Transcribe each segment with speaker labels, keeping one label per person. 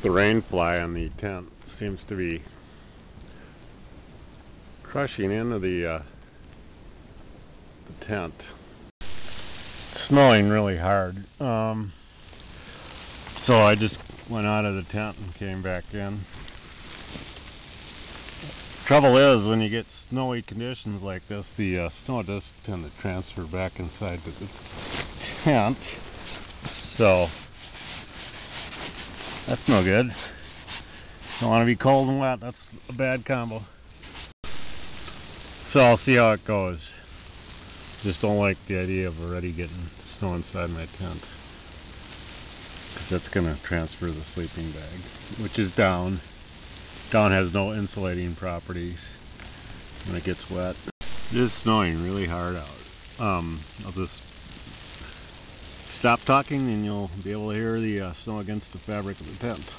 Speaker 1: The rain fly on the tent seems to be crushing into the tent. It's snowing really hard, so I just went out of the tent and came back in. Trouble is, when you get snowy conditions like this, the snow does tend to transfer back inside the tent, so that's no good. Don't want to be cold and wet. That's a bad combo. So I'll see how it goes. Just don't like the idea of already getting snow inside my tent, because that's going to transfer the sleeping bag, which is down. Down has no insulating properties when it gets wet. It is snowing really hard out. I'll just stop talking and you'll be able to hear the snow against the fabric of the tent.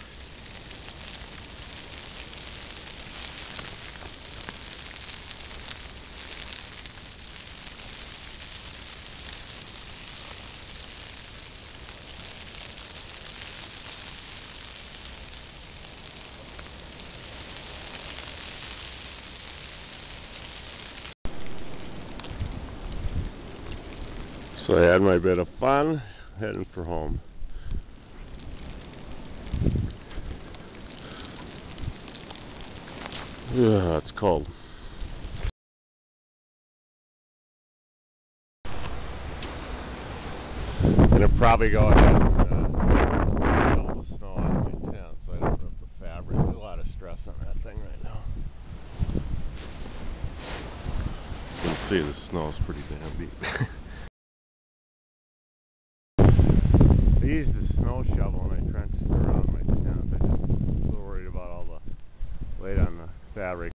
Speaker 1: So I had my bit of fun, heading for home. Yeah, it's cold. I'm gonna probably go ahead and melt the snow out of my tent so I don't rip the fabric. There's a lot of stress on that thing right now. You can see the snow's pretty damn deep. I used a snow shovel and I trenched around my tent. I just was a little worried about all the weight on the fabric